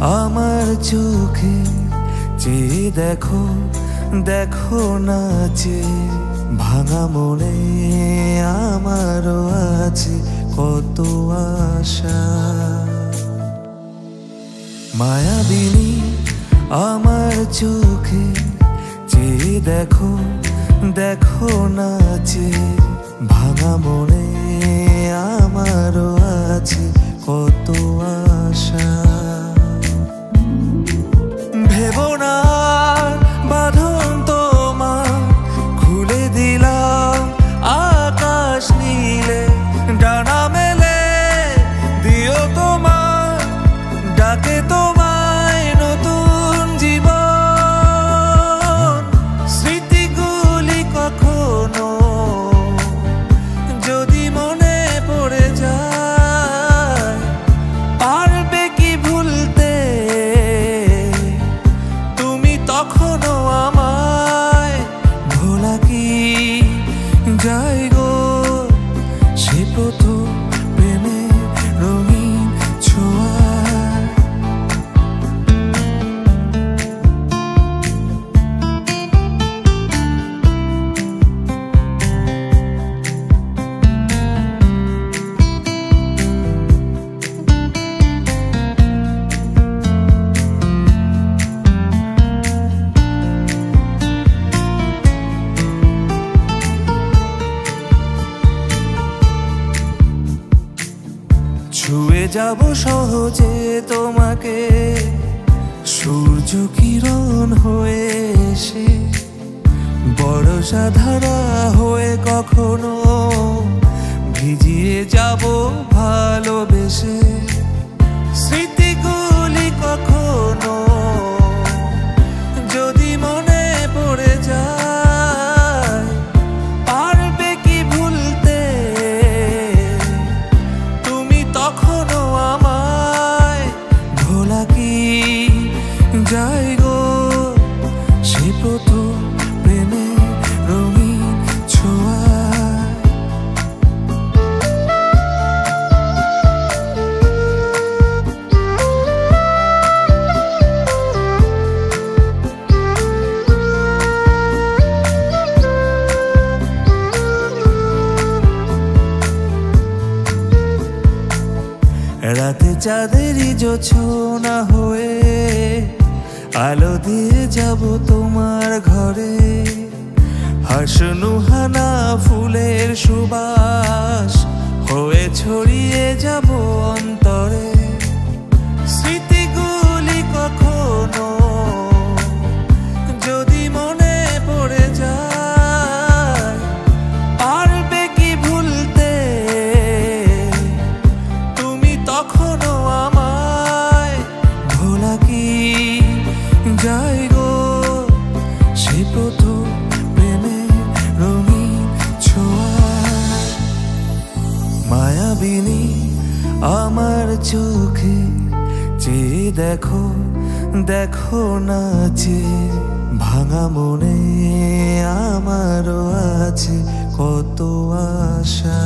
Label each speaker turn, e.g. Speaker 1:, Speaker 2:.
Speaker 1: আমার চোখে চেয়ে দেখো, দেখো নাচে ভাঙা মনে আমারও আছে কত আশা। মায়াবিনী আমার চোখে চেয়ে দেখো, দেখো নাচে ভাঙা মনে আমারও আছে কত আশা। ভেবো না বাঁধন তোমার, খুলে দিলাম আকাশ নীলে, ডানা মেলে দিও তোমার ডাকে তোমায় নতুন জীবন। স্মৃতিগুলি কখনো যদি মনে পড়ে যায়, পারবে কি ভুলতে তুমি তখনও আমায়? ভোলা কি যায় গো সে প্রথম প্রেমে রঙিন ছোঁয়া। ছুঁয়ে যাব সহজে তোমাকে সূর্য কিরণ হয়ে এসে, বর্ষা ধারা হয়ে কখনো ভিজিয়ে যাব ভালোবেসে। স্মৃতিগুলি কখনো যদি মনে পড়ে যায়, পারবে কি ভুলতে তুমি তখনও আমায়? ভোলা কি যায় গো সে প্রথম প্রেমে রঙিন ছোঁয়া। রাতে চাঁদেরই জোছনা হয়ে আলো দিয়ে যাব তোমার ঘরে, হাসনুহানা ফুলের সুবাস হয়ে ছড়িয়ে যাব অন্তরে। স্মৃতিগুলি কখনো যদি মনে পড়ে যায়, পারবে কি ভুলতে তুমি তখনও আমায়? ভোলা কি যায় গো সে প্রথম প্রেমে রঙিন ছোঁয়া। মায়াবিনী আমার চোখে চেয়ে দেখো, দেখো নাচে ভাঙা মনে আমারও আছে কত আশা।